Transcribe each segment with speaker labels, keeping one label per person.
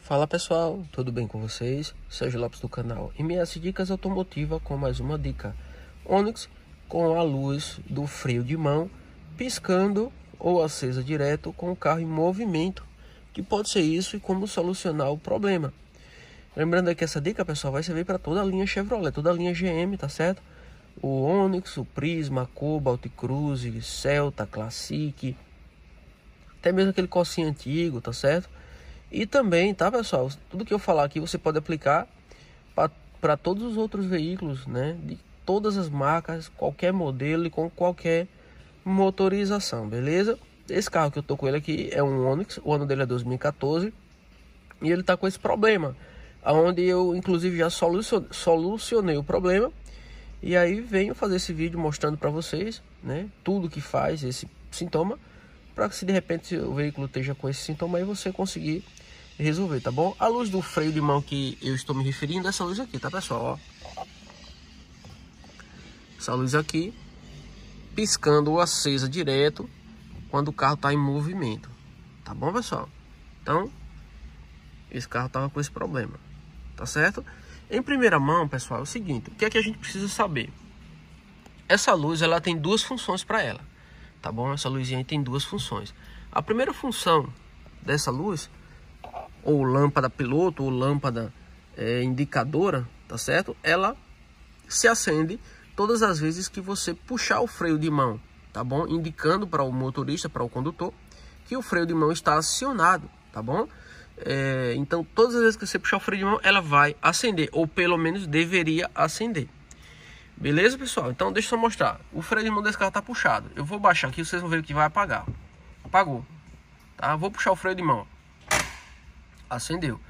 Speaker 1: Fala pessoal, tudo bem com vocês? Sérgio Lopes do canal MS Dicas Automotiva com mais uma dica. Onix com a luz do freio de mão piscando ou acesa direto com o carro em movimento, que pode ser isso e como solucionar o problema. Lembrando que essa dica, pessoal, vai servir para toda a linha Chevrolet, toda a linha GM, tá certo? O Onix, o Prisma, Cobalt, Cruze, Celta, Classic, até mesmo aquele Corsinha antigo, tá certo? E também, tá pessoal, tudo que eu falar aqui você pode aplicar para todos os outros veículos, né? De todas as marcas, qualquer modelo e com qualquer motorização, beleza? Esse carro que eu tô com ele aqui é um Onix, o ano dele é 2014 e ele tá com esse problema, onde eu inclusive já solucionei o problema. E aí venho fazer esse vídeo mostrando para vocês, né, tudo que faz esse sintoma, para que se de repente o veículo esteja com esse sintoma aí você conseguir resolver, tá bom? A luz do freio de mão que eu estou me referindo é essa luz aqui, tá pessoal? Ó. Essa luz aqui piscando ou acesa direto quando o carro está em movimento, tá bom pessoal? Então esse carro tava com esse problema, tá certo? Em primeira mão, pessoal, é o seguinte, o que é que a gente precisa saber? Essa luz, ela tem duas funções para ela, tá bom? Essa luzinha aí tem duas funções. A primeira função dessa luz, ou lâmpada piloto, ou lâmpada indicadora, tá certo? Ela se acende todas as vezes que você puxar o freio de mão, tá bom? Indicando para o motorista, para o condutor, que o freio de mão está acionado, tá bom? Então todas as vezes que você puxar o freio de mão ela vai acender, ou pelo menos deveria acender, beleza pessoal? Então deixa eu só mostrar, o freio de mão desse carro tá puxado, eu vou baixar aqui, vocês vão ver que vai apagar. Apagou, tá? Vou puxar o freio de mão, acendeu,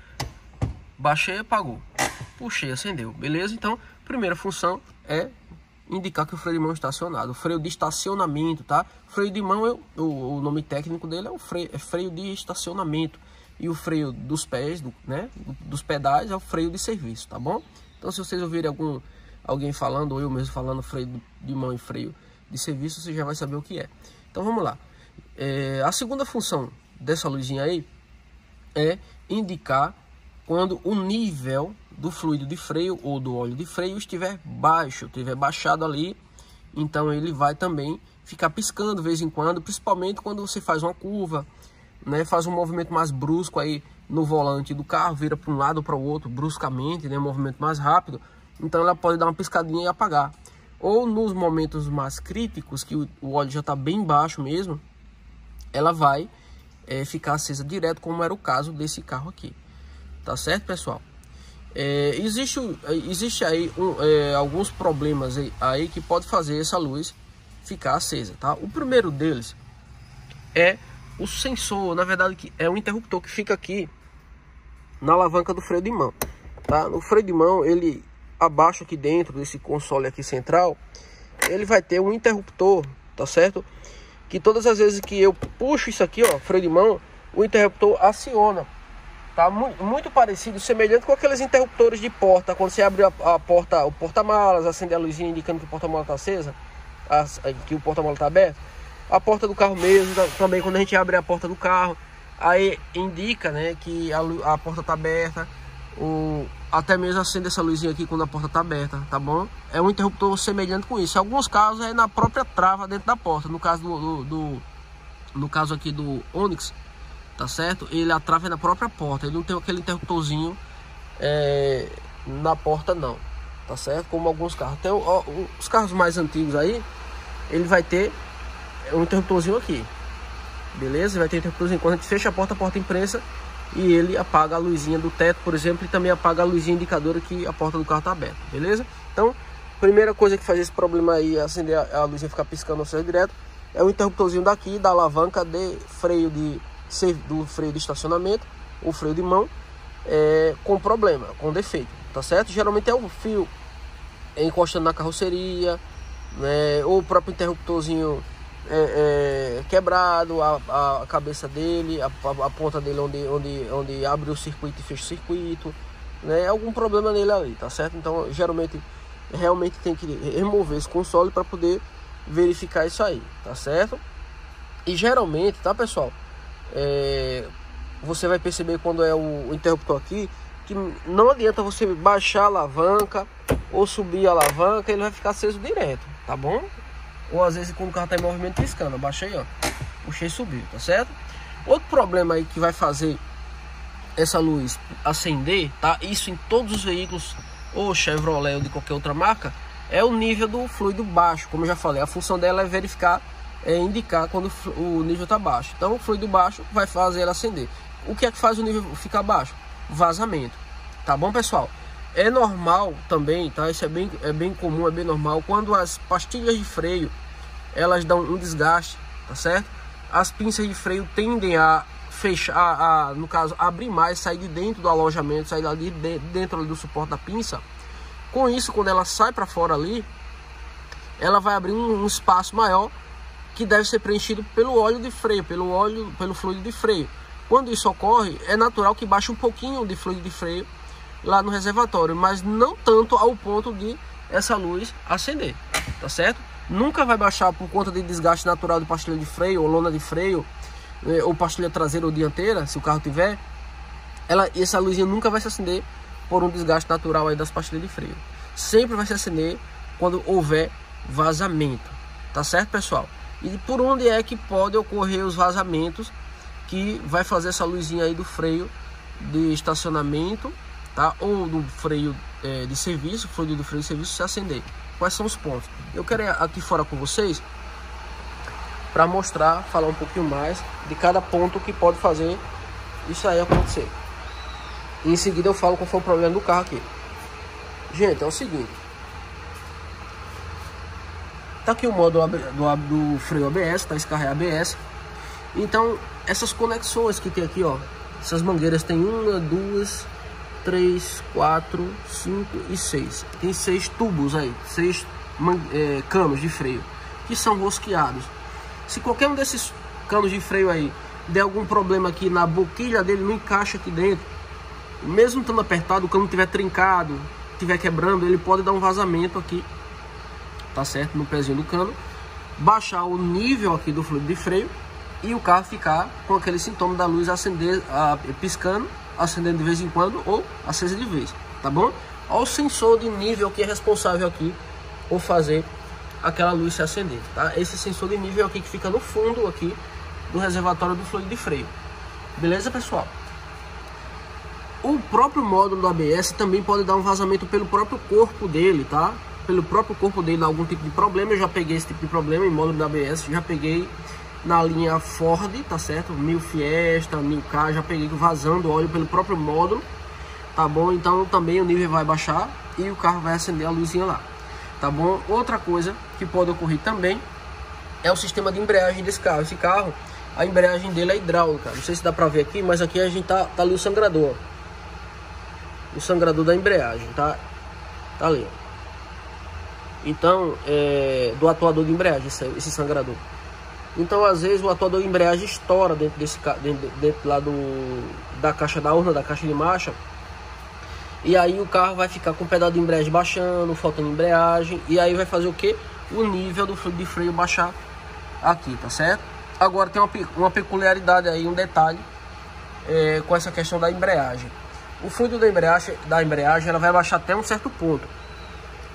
Speaker 1: baixei, apagou, puxei, acendeu, beleza? Então primeira função é indicar que o freio de mão está acionado, o freio de estacionamento, tá? Freio de mão, o nome técnico dele é freio de estacionamento. E o freio dos pés, dos pedais, é o freio de serviço, tá bom? Então se vocês ouvirem alguém falando, ou eu mesmo falando freio de mão e freio de serviço, você já vai saber o que é. Então vamos lá. A segunda função dessa luzinha aí é indicar quando o nível do fluido de freio ou do óleo de freio estiver baixo, estiver baixado ali. Então ele vai também ficar piscando de vez em quando, principalmente quando você faz uma curva, né, faz um movimento mais brusco aí no volante do carro, vira para um lado ou para o outro bruscamente, né, um movimento mais rápido, então ela pode dar uma piscadinha e apagar. Ou nos momentos mais críticos, que o óleo já está bem baixo mesmo, ela vai ficar acesa direto, como era o caso desse carro aqui, tá certo pessoal? Existe aí alguns problemas aí que pode fazer essa luz ficar acesa, tá? O primeiro deles é o sensor, na verdade, que é um interruptor que fica aqui na alavanca do freio de mão, tá? No freio de mão, ele abaixo aqui dentro desse console aqui central, ele vai ter um interruptor, tá certo? Que todas as vezes que eu puxo isso aqui, ó, freio de mão, o interruptor aciona, tá? Muito parecido, semelhante com aqueles interruptores de porta, quando você abre a porta, o porta-malas, acende a luzinha indicando que o porta-malas está acesa, que o porta-malas está aberto. A porta do carro mesmo, também quando a gente abre a porta do carro, aí indica, né, que a porta tá aberta, ou até mesmo acende essa luzinha aqui quando a porta tá aberta, tá bom? É um interruptor semelhante com isso. Em alguns casos é na própria trava dentro da porta. No caso no caso aqui do Onix, tá certo? Ele a trava é na própria porta, ele não tem aquele interruptorzinho na porta não, tá certo? Como alguns carros. Então os carros mais antigos aí, ele vai ter um interruptorzinho aqui, beleza? Vai ter um interruptorzinho, quando a gente fecha a porta imprensa, e ele apaga a luzinha do teto, por exemplo, e também apaga a luzinha indicadora que a porta do carro está aberta, beleza? Então, primeira coisa que faz esse problema aí, acender a luzinha ficar piscando ou seja direto, é o interruptorzinho daqui da alavanca de freio do freio de estacionamento, o freio de mão, com problema, com defeito, tá certo? Geralmente é o fio encostando na carroceria, né, ou o próprio interruptorzinho quebrado, a cabeça dele, a ponta dele onde abre o circuito e fecha o circuito, né? Algum problema nele ali, tá certo? Então geralmente realmente tem que remover esse console para poder verificar isso aí, tá certo? E geralmente, tá pessoal, você vai perceber quando é o interruptor aqui, que não adianta você baixar a alavanca ou subir a alavanca, ele vai ficar aceso direto, tá bom? Ou às vezes quando o carro tá em movimento piscando, eu baixei, ó, puxei e subiu, tá certo? Outro problema aí que vai fazer essa luz acender, tá? Isso em todos os veículos, ou Chevrolet ou de qualquer outra marca, é o nível do fluido baixo. Como eu já falei, a função dela é verificar, indicar quando o nível está baixo. Então o fluido baixo vai fazer ela acender. O que é que faz o nível ficar baixo? Vazamento. Tá bom, pessoal? É normal também, tá? Isso é bem comum, é bem normal. Quando as pastilhas de freio, elas dão um desgaste, tá certo? As pinças de freio tendem a fechar, no caso, abrir mais, sair de dentro do alojamento, sair ali dentro do suporte da pinça. Com isso, quando ela sai para fora ali, ela vai abrir um espaço maior que deve ser preenchido pelo óleo de freio, pelo fluido de freio. Quando isso ocorre, é natural que baixe um pouquinho de fluido de freio lá no reservatório, mas não tanto ao ponto de essa luz acender, tá certo? Nunca vai baixar por conta de desgaste natural de pastilha de freio ou lona de freio, ou pastilha traseira ou dianteira, se o carro tiver. Essa luzinha nunca vai se acender por um desgaste natural aí das pastilhas de freio. Sempre vai se acender quando houver vazamento, tá certo, pessoal? E por onde é que pode ocorrer os vazamentos que vai fazer essa luzinha aí do freio de estacionamento, tá? Ou do freio de serviço, fluido do freio de serviço se acender? Quais são os pontos? Eu quero ir aqui fora com vocês para mostrar, falar um pouquinho mais de cada ponto que pode fazer isso aí acontecer. E em seguida eu falo qual foi o problema do carro aqui. Gente, é o seguinte. Tá aqui o modo do freio ABS, tá? Esse carro é ABS. Então, essas conexões que tem aqui, ó. Essas mangueiras tem 1, 2, 3, 4, 5 e 6. Tem 6 tubos aí, 6 canos de freio que são rosqueados. Se qualquer um desses canos de freio aí der algum problema aqui na boquilha dele, não encaixa aqui dentro, mesmo estando apertado, o cano estiver trincado, estiver quebrando, ele pode dar um vazamento aqui, tá certo? No pezinho do cano, baixar o nível aqui do fluido de freio e o carro ficar com aquele sintoma da luz acender, piscando, acendendo de vez em quando ou acesa de vez, tá bom? Olha o sensor de nível que é responsável aqui por fazer aquela luz se acender, tá? Esse sensor de nível aqui que fica no fundo aqui do reservatório do fluido de freio. Beleza, pessoal? O próprio módulo do ABS também pode dar um vazamento pelo próprio corpo dele, tá? Pelo próprio corpo dele dar algum tipo de problema. Eu já peguei esse tipo de problema em módulo do ABS, já peguei na linha Ford, tá certo? 1000 Fiesta, 1000K, já peguei vazando óleo pelo próprio módulo, tá bom? Então também o nível vai baixar e o carro vai acender a luzinha lá, tá bom? Outra coisa que pode ocorrer também é o sistema de embreagem desse carro. Esse carro, a embreagem dele é hidráulica, não sei se dá pra ver aqui, mas aqui a gente tá ali o sangrador, ó. O sangrador da embreagem, tá ali, ó. Então, do atuador de embreagem, esse sangrador. Então, às vezes, o atuador de embreagem estoura dentro lá da caixa da urna, da caixa de marcha. E aí o carro vai ficar com o pedal de embreagem baixando, faltando embreagem. E aí vai fazer o que? O nível do fluido de freio baixar aqui, tá certo? Agora tem uma peculiaridade aí, um detalhe com essa questão da embreagem. O fluido da embreagem ela vai baixar até um certo ponto.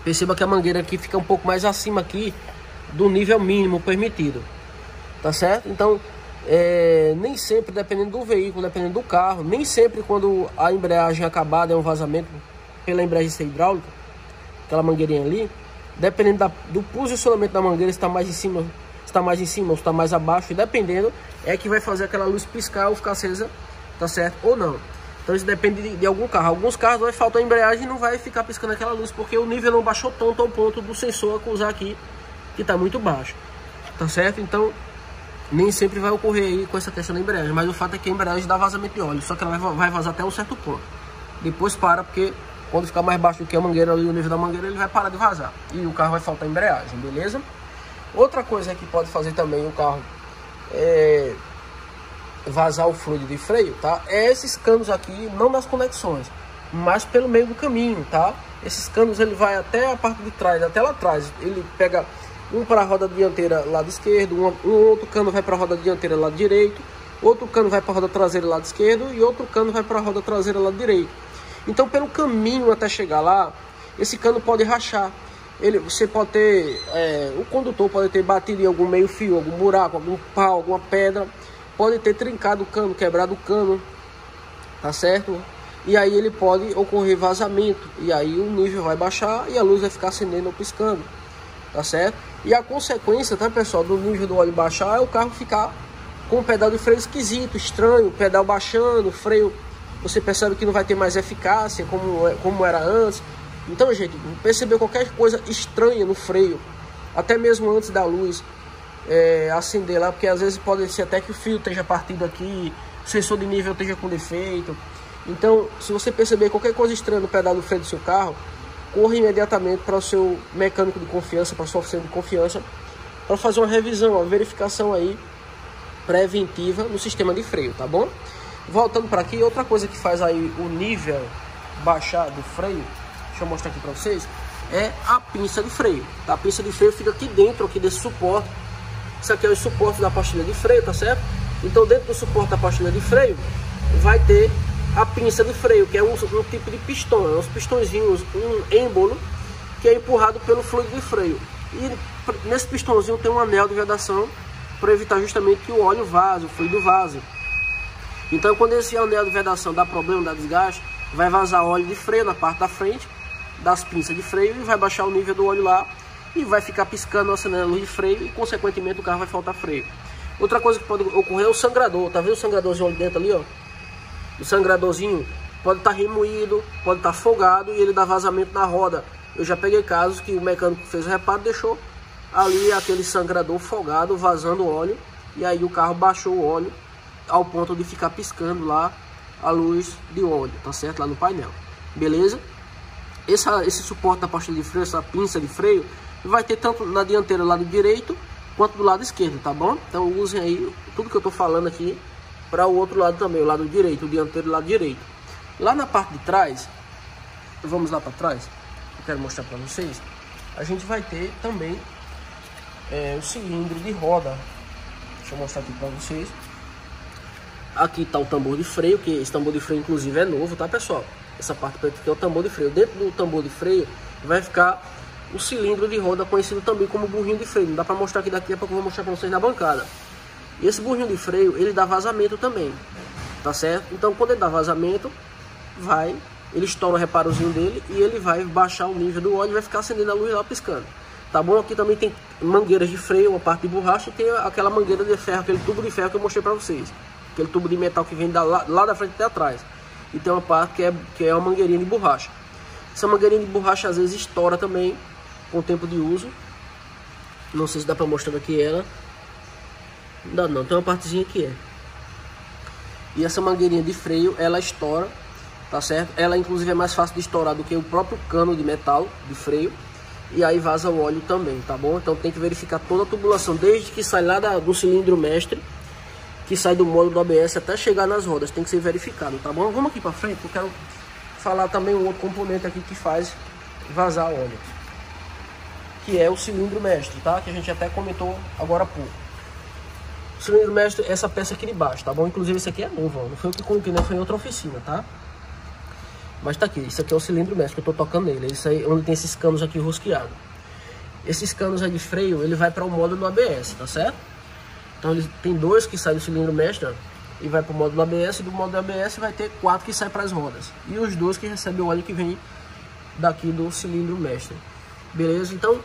Speaker 1: Perceba que a mangueira aqui fica um pouco mais acima aqui do nível mínimo permitido, tá certo? Então, nem sempre, dependendo do veículo, dependendo do carro, nem sempre quando a embreagem acabar, der um vazamento pela embreagem ser hidráulica, aquela mangueirinha ali, dependendo do posicionamento da mangueira, se está mais em cima, ou está mais abaixo, e dependendo, é que vai fazer aquela luz piscar ou ficar acesa, tá certo? Ou não. Então isso depende de algum carro. Alguns carros vai faltar a embreagem e não vai ficar piscando aquela luz, porque o nível não baixou tanto ao ponto do sensor acusar aqui que está muito baixo, tá certo? Então nem sempre vai ocorrer aí com essa questão da embreagem, mas o fato é que a embreagem dá vazamento de óleo, só que ela vai vazar até um certo ponto. Depois para, porque quando ficar mais baixo do que a mangueira ali, o nível da mangueira, ele vai parar de vazar e o carro vai faltar a embreagem, beleza? Outra coisa que pode fazer também o carro vazar o fluido de freio, tá? É esses canos aqui, não nas conexões, mas pelo meio do caminho, tá? Esses canos ele vai até a parte de trás, até lá atrás. Ele pega um para a roda dianteira lado esquerdo, um outro cano vai para a roda dianteira lado direito, outro cano vai para a roda traseira lado esquerdo e outro cano vai para a roda traseira lado direito. Então, pelo caminho até chegar lá, esse cano pode rachar. Você pode ter, o condutor pode ter batido em algum meio fio, algum buraco, algum pau, alguma pedra, pode ter trincado o cano, quebrado o cano, tá certo? E aí ele pode ocorrer vazamento, e aí o nível vai baixar e a luz vai ficar acendendo ou piscando, tá certo? E a consequência, tá, pessoal, do nível do óleo baixar é o carro ficar com um pedal de freio esquisito, estranho, pedal baixando, o freio, você percebe que não vai ter mais eficácia como era antes. Então, gente, percebeu qualquer coisa estranha no freio, até mesmo antes da luz acender lá, porque às vezes pode ser até que o fio esteja partido aqui, o sensor de nível esteja com defeito. Então, se você perceber qualquer coisa estranha no pedal do freio do seu carro, corra imediatamente para o seu mecânico de confiança, para a sua oficina de confiança, para fazer uma revisão, uma verificação aí preventiva no sistema de freio, tá bom? Voltando para aqui, outra coisa que faz aí o nível baixar do freio, deixa eu mostrar aqui para vocês, é a pinça de freio, tá? A pinça de freio fica aqui dentro aqui desse suporte. Isso aqui é o suporte da pastilha de freio, tá certo? Então, dentro do suporte da pastilha de freio vai ter a pinça de freio, que é um tipo de pistão, uns pistõezinhos, um êmbolo que é empurrado pelo fluido de freio. E nesse pistãozinho tem um anel de vedação para evitar justamente que o óleo vaze, o fluido vaze. Então, quando esse anel de vedação dá problema, dá desgaste, vai vazar óleo de freio na parte da frente das pinças de freio e vai baixar o nível do óleo lá e vai ficar piscando, acendendo a luz de freio e consequentemente o carro vai faltar freio. Outra coisa que pode ocorrer é o sangrador, tá vendo o sangradorzinho ali dentro ali, ó? O sangradorzinho pode estar remoído, pode estar folgado e ele dá vazamento na roda. Eu já peguei casos que o mecânico fez o reparo, deixou ali aquele sangrador folgado, vazando óleo, e aí o carro baixou o óleo ao ponto de ficar piscando lá a luz de óleo, tá certo? Lá no painel, beleza? Esse suporte da pastilha de freio, essa pinça de freio, vai ter tanto na dianteira do lado direito quanto do lado esquerdo, tá bom? Então usem aí tudo que eu tô falando aqui para o outro lado também, o lado direito, o dianteiro do lado direito. Lá na parte de trás, vamos lá para trás, eu quero mostrar para vocês, a gente vai ter também o cilindro de roda. Deixa eu mostrar aqui para vocês. Aqui está o tambor de freio, que esse tambor de freio inclusive é novo, tá, pessoal? Essa parte preta aqui é o tambor de freio. Dentro do tambor de freio vai ficar o cilindro de roda, conhecido também como burrinho de freio. Não dá para mostrar aqui, daqui a pouco eu vou mostrar para vocês na bancada. E esse burrinho de freio, ele dá vazamento também, tá certo? Então, quando ele dá vazamento, ele estoura o reparozinho dele e ele vai baixar o nível do óleo e vai ficar acendendo a luz lá piscando. Tá bom? Aqui também tem mangueiras de freio, uma parte de borracha, e tem aquela mangueira de ferro, aquele tubo de ferro que eu mostrei para vocês. Aquele tubo de metal que vem lá da frente até atrás. E tem uma parte que é uma mangueirinha de borracha. Essa mangueirinha de borracha às vezes estoura também com o tempo de uso. Não sei se dá para mostrar aqui ela. Não dá não, tem uma partezinha que é. E essa mangueirinha de freio, ela estoura, tá certo? Ela inclusive é mais fácil de estourar do que o próprio cano de metal de freio. E aí vaza o óleo também, tá bom? Então tem que verificar toda a tubulação, desde que sai lá do cilindro mestre, que sai do módulo do ABS até chegar nas rodas, tem que ser verificado, tá bom? Vamos aqui para frente, eu quero falar também um outro componente aqui que faz vazar óleo, que é o cilindro mestre, tá? Que a gente até comentou agora há pouco. O cilindro mestre é essa peça aqui de baixo, tá bom? Inclusive esse aqui é novo, ó. Não foi eu que coloquei, não, foi em outra oficina, tá? Mas tá aqui, isso aqui é o cilindro mestre que eu tô tocando nele, é isso aí onde tem esses canos aqui rosqueados. Esses canos aí de freio, ele vai para o módulo do ABS, tá certo? Então ele tem dois que saem do cilindro mestre e vai para o módulo ABS, e do módulo ABS vai ter 4 que saem para as rodas. E os 2 que recebem o óleo que vem daqui do cilindro mestre. Beleza? Então,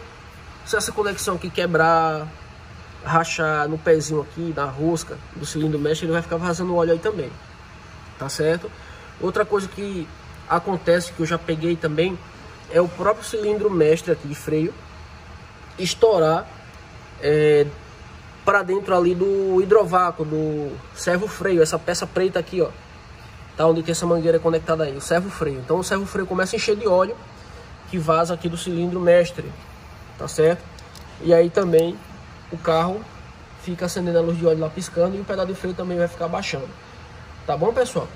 Speaker 1: se essa conexão aqui quebrar, rachar no pezinho aqui, na rosca do cilindro mestre, ele vai ficar vazando óleo aí também. Tá certo? Outra coisa que acontece, que eu já peguei também, é o próprio cilindro mestre aqui de freio estourar para dentro ali do hidrovácuo, do servo freio, essa peça preta aqui, ó, tá, onde tem essa mangueira conectada aí, o servo freio. Então o servo freio começa a encher de óleo que vaza aqui do cilindro mestre, tá certo? E aí também o carro fica acendendo a luz de óleo lá piscando e o pedal de freio também vai ficar baixando. Tá bom, pessoal?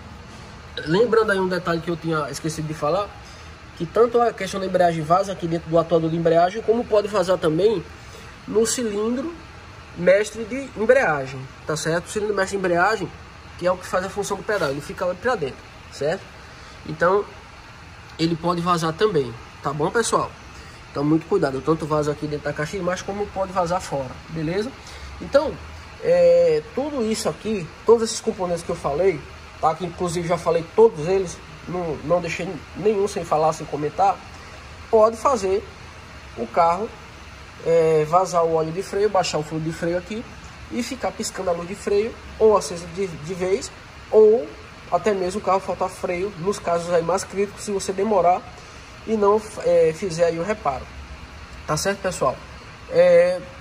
Speaker 1: Lembrando aí um detalhe que eu tinha esquecido de falar, que tanto a questão da embreagem vaza aqui dentro do atuador de embreagem, como pode vazar também no cilindro mestre de embreagem, tá certo? O cilindro mestre de embreagem, que é o que faz a função do pedal, ele fica lá pra dentro, certo? Então, ele pode vazar também, tá bom, pessoal? Então, muito cuidado, tanto vaza aqui dentro da caixa de marcha, como pode vazar fora, beleza? Então, tudo isso aqui, todos esses componentes que eu falei, tá? Que inclusive já falei todos eles, não deixei nenhum sem falar, sem comentar, pode fazer o carro vazar o óleo de freio, baixar o fluido de freio aqui e ficar piscando a luz de freio, ou acesa de vez, ou até mesmo o carro faltar freio, nos casos aí mais críticos, se você demorar e não fizer aí o reparo. Tá certo, pessoal?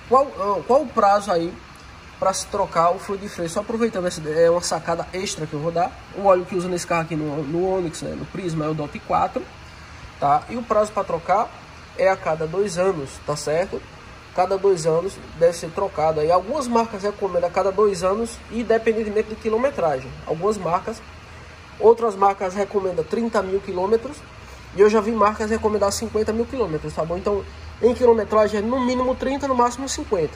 Speaker 1: Qual o prazo aí para se trocar o fluido de freio? Só aproveitando, é uma sacada extra que eu vou dar. O óleo que usa nesse carro aqui no Onix, né, no Prisma, é o DOT 4, tá? E o prazo para trocar é a cada 2 anos, tá certo? Cada 2 anos deve ser trocado. Aí algumas marcas recomendam a cada 2 anos, independentemente de quilometragem. Algumas marcas, outras marcas recomendam 30 mil quilômetros, e eu já vi marcas recomendar 50 mil quilômetros, tá bom? Então, em quilometragem é no mínimo 30, no máximo 50.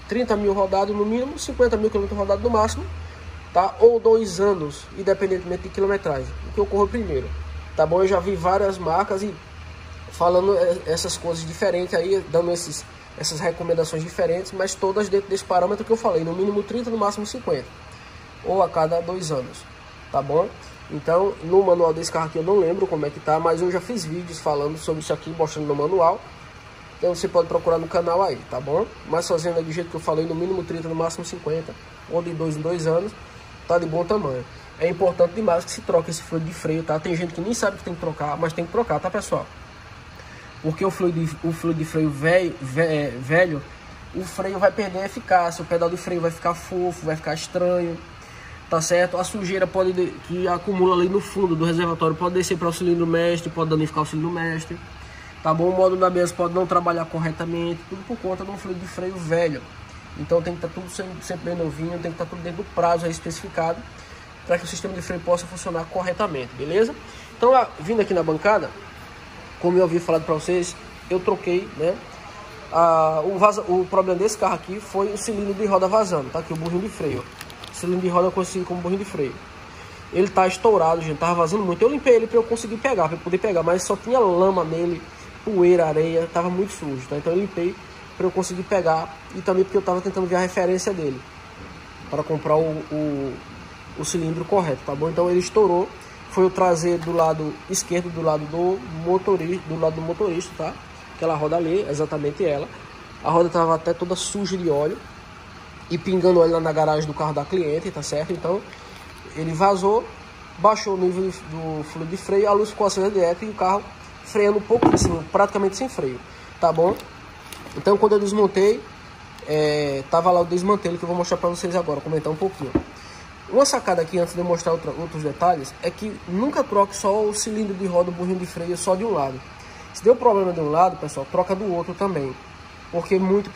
Speaker 1: 30 mil rodados no mínimo, 50 mil quilômetros rodados no máximo, tá? Ou 2 anos, independentemente de quilometragem, o que ocorre primeiro, tá bom? Eu já vi várias marcas e falando essas coisas diferentes aí, dando essas recomendações diferentes, mas todas dentro desse parâmetro que eu falei, no mínimo 30, no máximo 50, ou a cada 2 anos, tá bom? Então, no manual desse carro aqui eu não lembro como é que tá, mas eu já fiz vídeos falando sobre isso aqui, mostrando no manual. Então você pode procurar no canal aí, tá bom? Mas fazendo aí do jeito que eu falei, no mínimo 30, no máximo 50, ou de 2 em 2 anos, tá de bom tamanho. É importante demais que se troque esse fluido de freio, tá? Tem gente que nem sabe que tem que trocar, mas tem que trocar, tá, pessoal? Porque o fluido de freio velho, o freio vai perder a eficácia, o pedal de freio vai ficar fofo, vai ficar estranho, tá certo? A sujeira que acumula ali no fundo do reservatório pode descer para o cilindro mestre, pode danificar o cilindro mestre, tá bom? O módulo da ABS pode não trabalhar corretamente, tudo por conta de um fluido de freio velho. Então tem que estar tudo sempre bem novinho, tem que estar tudo dentro do prazo aí especificado, para que o sistema de freio possa funcionar corretamente, beleza? Então, vindo aqui na bancada, como eu havia falado para vocês, eu troquei, né? O problema desse carro aqui foi o cilindro de roda vazando, tá? Aqui o burrinho de freio. O cilindro de roda é conhecido como burrinho de freio. Ele tá estourado, gente, tava vazando muito. Eu limpei ele para eu conseguir pegar, para poder pegar, mas só tinha lama nele, poeira, areia, tava muito sujo, tá? Então eu limpei para eu conseguir pegar, e também porque eu tava tentando ver a referência dele para comprar o cilindro correto, tá bom? Então ele estourou. Foi o traseiro do lado esquerdo, do lado do motorista, tá? Aquela roda ali, exatamente ela. A roda tava até toda suja de óleo e pingando óleo lá na garagem do carro da cliente, tá certo? Então ele vazou, baixou o nível do fluido de freio, a luz ficou acesa direto e o carro freando um pouco em cima, praticamente sem freio, tá bom? Então quando eu desmontei, tava lá o desmantelo, que eu vou mostrar para vocês agora, comentar um pouquinho. Uma sacada aqui, antes de eu mostrar outros detalhes, é que nunca troque só o cilindro de roda, o burrinho de freio só de um lado. Se deu problema de um lado, pessoal, troca do outro também. Porque muito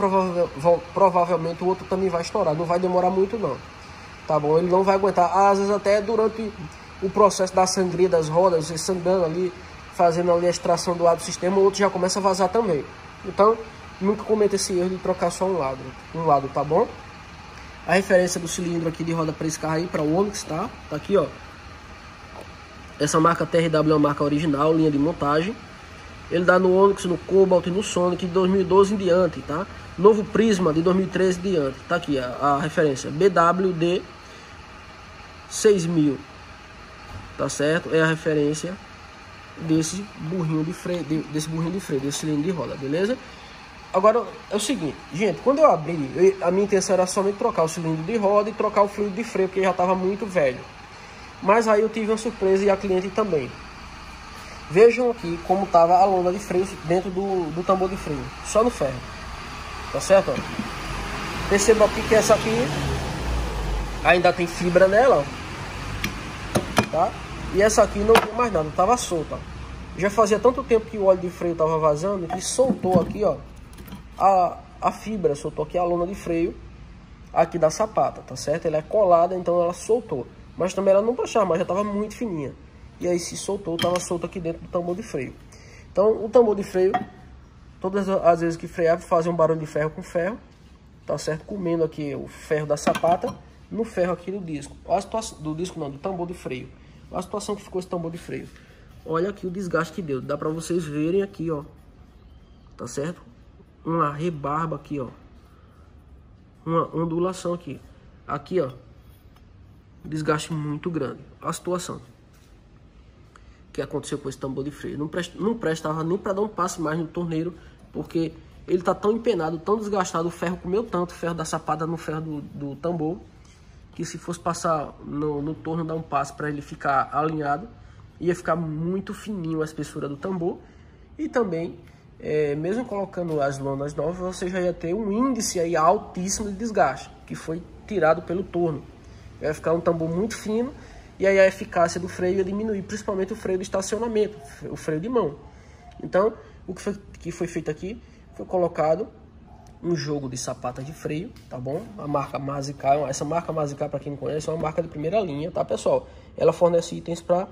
Speaker 1: provavelmente o outro também vai estourar. Não vai demorar muito não, tá bom? Ele não vai aguentar. Às vezes até durante o processo da sangria das rodas, você sangrando ali, fazendo ali a extração do ar do sistema, o outro já começa a vazar também. Então, nunca cometa esse erro de trocar só um lado, tá bom? A referência do cilindro aqui de roda para esse carro aí, para o Onix, tá? Tá aqui, ó. Essa marca TRW é uma marca original, linha de montagem. Ele dá no Onix, no Cobalt e no Sonic de 2012 em diante, tá? Novo Prisma de 2013 em diante. Tá aqui a referência. BWD 6000. Tá certo? É a referência desse burrinho de freio, desse cilindro de roda, beleza? Agora é o seguinte, gente, quando eu abri, a minha intenção era somente trocar o cilindro de roda e trocar o fluido de freio, porque já estava muito velho. Mas aí eu tive uma surpresa e a cliente também. Vejam aqui como estava a lona de freio dentro do tambor de freio, só no ferro. Tá certo? Ó. Perceba aqui que essa aqui ainda tem fibra nela, ó. Tá? E essa aqui não tem mais nada, estava solta. Já fazia tanto tempo que o óleo de freio estava vazando que soltou aqui, ó. A fibra, soltou aqui a lona de freio aqui da sapata, tá certo? Ela é colada, então ela soltou. Mas também ela não puxava, mas já estava muito fininha. E aí se soltou, estava solto aqui dentro do tambor de freio. Então o tambor de freio, todas as vezes que freava, fazia um barulho de ferro com ferro. tá certo? Comendo aqui o ferro da sapata no ferro aqui do disco. Olha a situação, do disco não, do tambor de freio. Olha a situação que ficou esse tambor de freio. Olha aqui o desgaste que deu. Dá pra vocês verem aqui, ó. Tá certo? Uma rebarba aqui, ó. Uma ondulação aqui. Aqui, ó. Desgaste muito grande. Olha a situação que aconteceu com esse tambor de freio. Não prestava nem para dar um passe mais no torneiro, porque ele tá tão empenado, tão desgastado, o ferro comeu tanto, o ferro da sapada no ferro do tambor, que se fosse passar no torno, dar um passe para ele ficar alinhado, ia ficar muito fininho a espessura do tambor. E também, mesmo colocando as lonas novas, você já ia ter um índice aí altíssimo de desgaste, que foi tirado pelo torno. Vai ficar um tambor muito fino, e aí a eficácia do freio ia diminuir, principalmente o freio de estacionamento, o freio de mão. Então, o que foi feito aqui, foi colocado um jogo de sapata de freio, tá bom? A marca Mazica, essa marca Mazica, para quem não conhece, é uma marca de primeira linha, tá, pessoal? Ela fornece itens para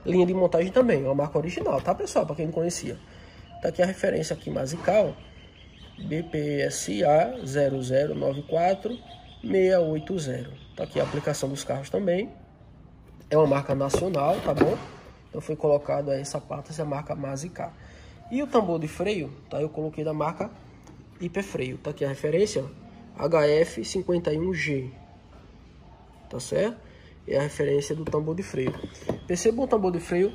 Speaker 1: linha de montagem também, é uma marca original, tá, pessoal? Para quem não conhecia. Tá aqui a referência aqui, Mazica, ó, BPSA 0094680. Tá aqui a aplicação dos carros também. É uma marca nacional, tá bom? Então foi colocado aí sapatas da marca Mazica. E o tambor de freio, tá? Eu coloquei da marca Hiperfreio. Tá aqui a referência, ó, HF51G. Tá certo? É a referência do tambor de freio. Perceba o tambor de freio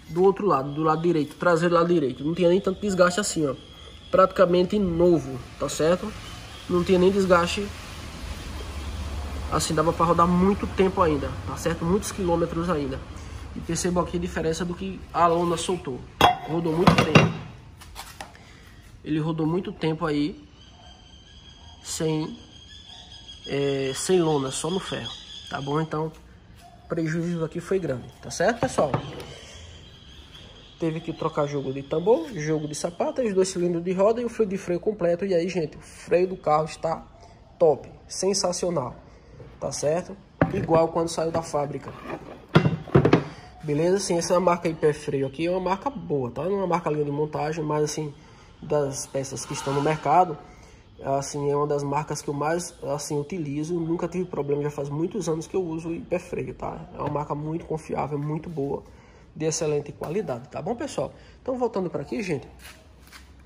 Speaker 1: do outro lado, do lado direito, traseiro do lado direito. Não tinha nem tanto desgaste assim, ó. Praticamente novo, tá certo? Não tinha nem desgaste. Assim, dava para rodar muito tempo ainda, tá certo? Muitos quilômetros ainda. E perceba aqui a diferença do que a lona soltou. Rodou muito tempo. Ele rodou muito tempo aí sem lona, só no ferro, tá bom? Então, o prejuízo aqui foi grande, tá certo, pessoal? Teve que trocar jogo de tambor, jogo de sapata, os 2 cilindros de roda e o freio de freio completo. E aí, gente, o freio do carro está top, sensacional. Tá certo? Igual quando saiu da fábrica. Beleza? Assim, essa marca Hiperfreio aqui é uma marca boa, tá? Não é uma marca linha de montagem, mas assim, das peças que estão no mercado, assim, é uma das marcas que eu mais, assim, utilizo. Nunca tive problema, já faz muitos anos que eu uso o Hiperfreio, tá? É uma marca muito confiável, muito boa, de excelente qualidade, tá bom, pessoal? Então, voltando para aqui, gente,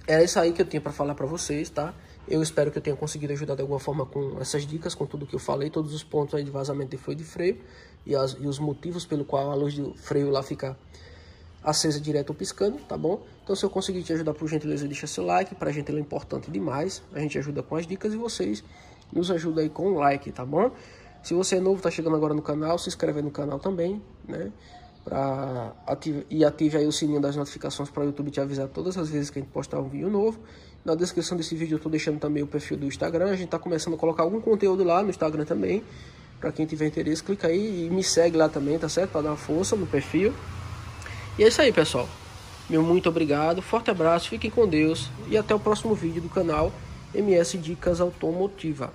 Speaker 1: era isso aí que eu tinha para falar para vocês, tá? Eu espero que eu tenha conseguido ajudar de alguma forma com essas dicas, com tudo que eu falei, todos os pontos aí de vazamento de fluido de freio e os motivos pelo qual a luz do freio lá fica acesa direto ou piscando, tá bom? Então, se eu conseguir te ajudar, por gentileza, deixa seu like, pra gente ele é importante demais. A gente ajuda com as dicas e vocês nos ajudam aí com o like, tá bom? Se você é novo, tá chegando agora no canal, se inscreve aí no canal também, né? Ative aí o sininho das notificações para o YouTube te avisar todas as vezes que a gente postar um vídeo novo. Na descrição desse vídeo eu estou deixando também o perfil do Instagram. A gente está começando a colocar algum conteúdo lá no Instagram também. Para quem tiver interesse, clica aí e me segue lá também, tá certo? Para dar uma força no perfil. E é isso aí, pessoal. Meu muito obrigado, forte abraço, fiquem com Deus e até o próximo vídeo do canal MS Dicas Automotiva.